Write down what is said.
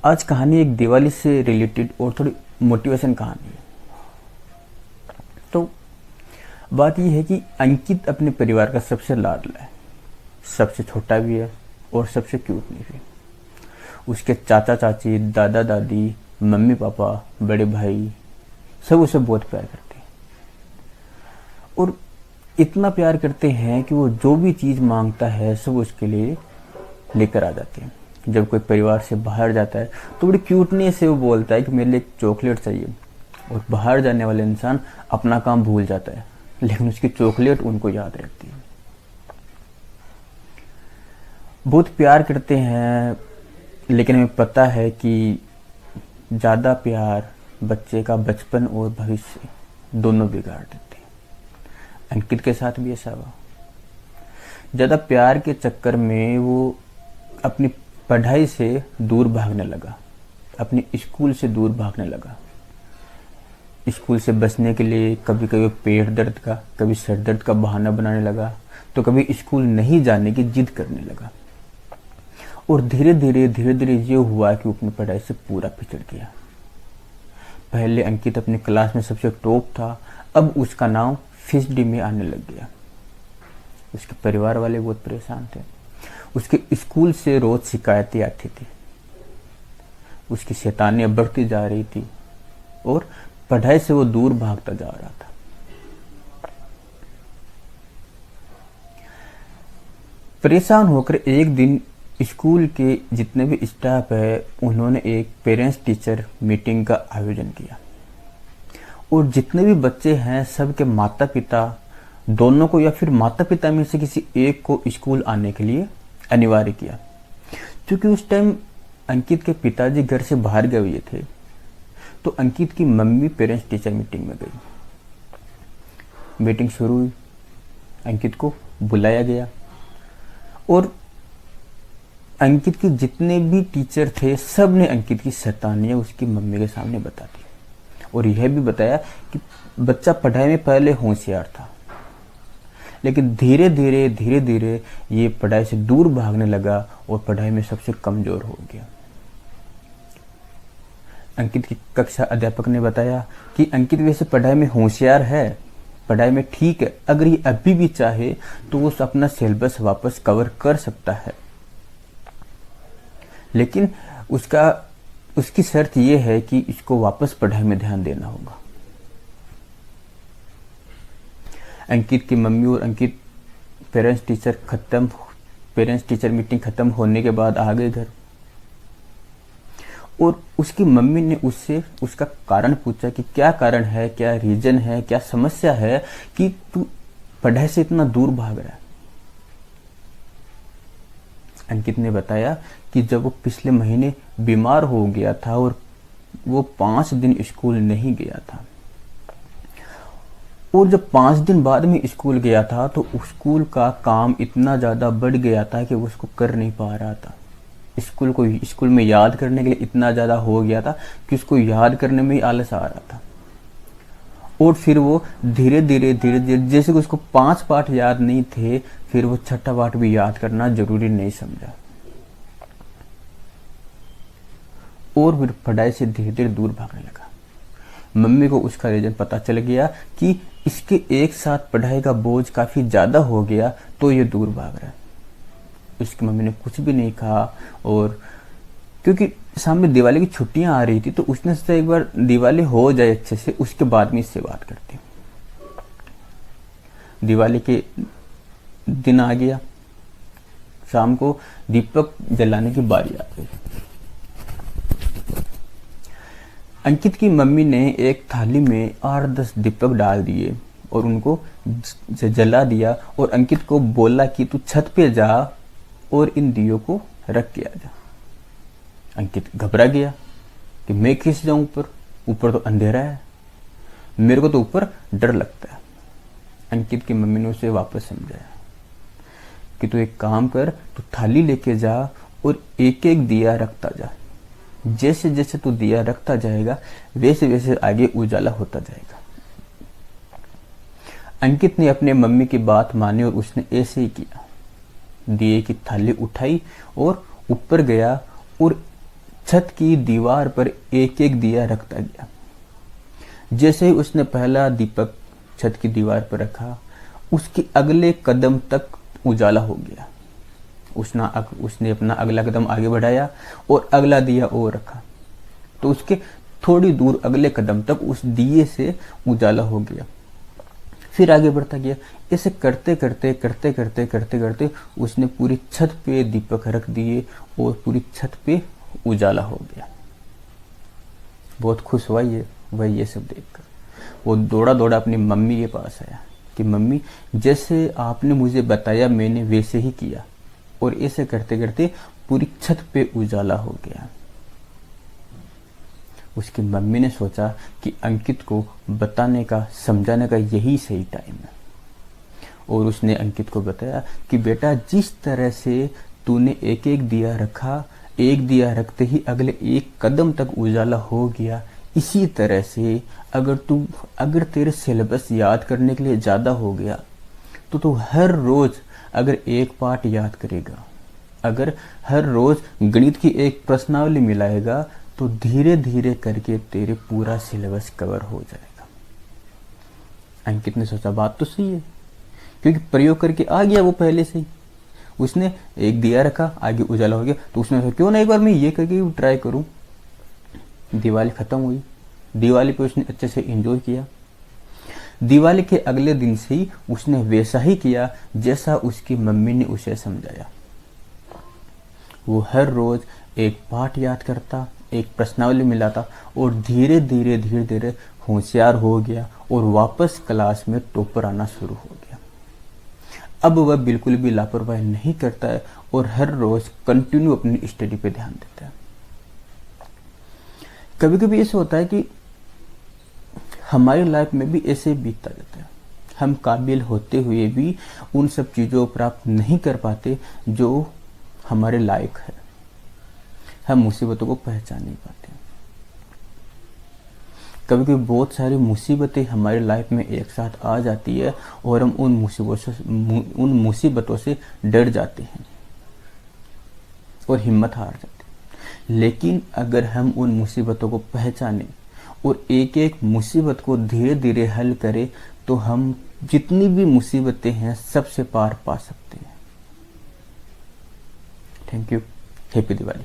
आज कहानी एक दिवाली से रिलेटेड और थोड़ी मोटिवेशन कहानी है। तो बात यह है कि अंकित अपने परिवार का सबसे लाडला है, सबसे छोटा भी है और सबसे क्यूट भी है। उसके चाचा चाची, दादा दादी, मम्मी पापा, बड़े भाई सब उसे बहुत प्यार करते हैं और इतना प्यार करते हैं कि वो जो भी चीज़ मांगता है सब उसके लिए लेकर आ जाते हैं। जब कोई परिवार से बाहर जाता है तो बड़ी क्यूटनेस से वो बोलता है कि मेरे लिए एक चॉकलेट चाहिए, और बाहर जाने वाले इंसान अपना काम भूल जाता है लेकिन उसकी चॉकलेट उनको याद रहती है। बहुत प्यार करते हैं लेकिन हमें पता है कि ज़्यादा प्यार बच्चे का बचपन और भविष्य दोनों बिगाड़ देते हैं। अंकित के साथ भी ऐसा हुआ। ज़्यादा प्यार के चक्कर में वो अपनी पढ़ाई से दूर भागने लगा, अपने स्कूल से दूर भागने लगा। स्कूल से बचने के लिए कभी कभी पेट दर्द का, कभी सर दर्द का बहाना बनाने लगा, तो कभी स्कूल नहीं जाने की जिद करने लगा। और धीरे धीरे ये हुआ कि वो अपनी पढ़ाई से पूरा पिछड़ गया। पहले अंकित अपनी क्लास में सबसे टॉप था, अब उसका नाम फर्स्ट डी में आने लग गया। उसके परिवार वाले बहुत परेशान थे। उसके स्कूल से रोज शिकायतें आती थी, उसकी शैतानियां बढ़ती जा रही थी और पढ़ाई से वो दूर भागता जा रहा था। परेशान होकर एक दिन स्कूल के जितने भी स्टाफ है उन्होंने एक पेरेंट्स टीचर मीटिंग का आयोजन किया और जितने भी बच्चे हैं सबके माता पिता दोनों को या फिर माता पिता में से किसी एक को स्कूल आने के लिए अनिवार्य किया। क्योंकि उस टाइम अंकित के पिताजी घर से बाहर गए हुए थे तो अंकित की मम्मी पेरेंट्स टीचर मीटिंग में गई। मीटिंग शुरू हुई, अंकित को बुलाया गया और अंकित के जितने भी टीचर थे सब ने अंकित की शैतानियां उसकी मम्मी के सामने बता दी और यह भी बताया कि बच्चा पढ़ाई में पहले होशियार था लेकिन धीरे धीरे ये पढ़ाई से दूर भागने लगा और पढ़ाई में सबसे कमजोर हो गया। अंकित की कक्षा अध्यापक ने बताया कि अंकित वैसे पढ़ाई में होशियार है, पढ़ाई में ठीक है, अगर ये अभी भी चाहे तो वो अपना सिलेबस वापस कवर कर सकता है, लेकिन उसकी शर्त ये है कि इसको वापस पढ़ाई में ध्यान देना होगा। अंकित की मम्मी और अंकित पेरेंट्स टीचर मीटिंग खत्म होने के बाद आ गए घर और उसकी मम्मी ने उससे उसका कारण पूछा कि क्या कारण है, क्या रीजन है, क्या समस्या है कि तू पढ़ाई से इतना दूर भाग रहा है। अंकित ने बताया कि जब वो पिछले महीने बीमार हो गया था और वो 5 दिन स्कूल नहीं गया था और जब 5 दिन बाद में स्कूल गया था तो स्कूल का काम इतना ज़्यादा बढ़ गया था कि वो उसको कर नहीं पा रहा था। स्कूल में याद करने के लिए इतना ज़्यादा हो गया था कि उसको याद करने में ही आलस आ रहा था और फिर वो धीरे धीरे जैसे कि उसको 5 पाठ याद नहीं थे फिर वो 6ठा पाठ भी याद करना जरूरी नहीं समझा और फिर पढ़ाई से धीरे धीरे दूर भागने लगा। मम्मी को उसका रीजन पता चल गया कि इसके एक साथ पढ़ाई का बोझ काफ़ी ज़्यादा हो गया तो ये दूर भाग रहा है। उसकी मम्मी ने कुछ भी नहीं कहा और क्योंकि सामने दिवाली की छुट्टियां आ रही थी तो उसने सोचा एक बार दिवाली हो जाए अच्छे से उसके बाद में इससे बात करते हैं। दिवाली के दिन आ गया, शाम को दीपक जलाने की बारी आ गई। अंकित की मम्मी ने एक थाली में 8-10 दीपक डाल दिए और उनको जला दिया और अंकित को बोला कि तू छत पे जा और इन दियों को रख के आ जा। अंकित घबरा गया कि मैं कैसे जाऊं ऊपर तो अंधेरा है, मेरे को तो ऊपर डर लगता है। अंकित की मम्मी ने उसे वापस समझाया कि तू एक काम कर, तू थाली लेके जा और एक एक दिया रखता जा, जैसे जैसे तू दिया रखता जाएगा वैसे वैसे आगे उजाला होता जाएगा। अंकित ने अपने मम्मी की बात मानी और उसने ऐसे ही किया। दिए की थाली उठाई और ऊपर गया और छत की दीवार पर एक एक दिया रखता गया। जैसे ही उसने पहला दीपक छत की दीवार पर रखा, उसके अगले कदम तक उजाला हो गया। उसने अपना अगला कदम आगे बढ़ाया और अगला दिया और रखा, तो उसके थोड़ी दूर अगले कदम तक उस दिए से उजाला हो गया। फिर आगे बढ़ता गया। ऐसे करते करते करते करते करते करते उसने पूरी छत पे दीपक रख दिए और पूरी छत पे उजाला हो गया। बहुत खुश हुआ वह ये सब देखकर। वो दौड़ा दौड़ा अपनी मम्मी के पास आया कि मम्मी, जैसे आपने मुझे बताया मैंने वैसे ही किया, और ऐसे करते करते पूरी छत पे उजाला हो गया। उसकी मम्मी ने सोचा कि अंकित को बताने का, समझाने का यही सही टाइम है, और उसने अंकित को बताया कि बेटा, जिस तरह से तूने एक एक दिया रखा, एक दिया रखते ही अगले एक कदम तक उजाला हो गया, इसी तरह से अगर तेरे सिलेबस याद करने के लिए ज़्यादा हो गया तो तू हर रोज़ अगर एक पार्ट याद करेगा, अगर हर रोज़ गणित की एक प्रश्नावली मिलाएगा, तो धीरे धीरे करके तेरे पूरा सिलेबस कवर हो जाएगा। अंकित ने सोचा बात तो सही है, क्योंकि प्रयोग करके आ गया वो पहले से ही। उसने एक दिया रखा, आगे उजाला हो गया, तो उसने सोचा क्यों ना एक बार मैं ये करके ट्राई करूं। दिवाली खत्म हुई। दिवाली पे उसने अच्छे से एंजॉय किया। दिवाली के अगले दिन से ही उसने वैसा ही किया जैसा उसकी मम्मी ने उसे समझाया। वो हर रोज एक पाठ याद करता, एक प्रश्नावली मिलाता, और धीरे धीरे धीरे धीरे होशियार हो गया और वापस क्लास में टॉपर आना शुरू हो गया। अब वह बिल्कुल भी लापरवाही नहीं करता है और हर रोज कंटिन्यू अपनी स्टडी पे ध्यान देता है। कभी कभी ऐसा होता है कि हमारी लाइफ में भी ऐसे बीतता जाता है। हम काबिल होते हुए भी उन सब चीज़ों को प्राप्त नहीं कर पाते जो हमारे लायक है। हम मुसीबतों को पहचान नहीं पाते। कभी कभी बहुत सारी मुसीबतें हमारी लाइफ में एक साथ आ जाती है और हम उन मुसीबतों से डर जाते हैं और हिम्मत हार जाते हैं। लेकिन अगर हम उन मुसीबतों को पहचानें और एक एक मुसीबत को धीरे धीरे हल करें, तो हम जितनी भी मुसीबतें हैं सबसे पार पा सकते हैं। Thank you. हैप्पी दिवाली।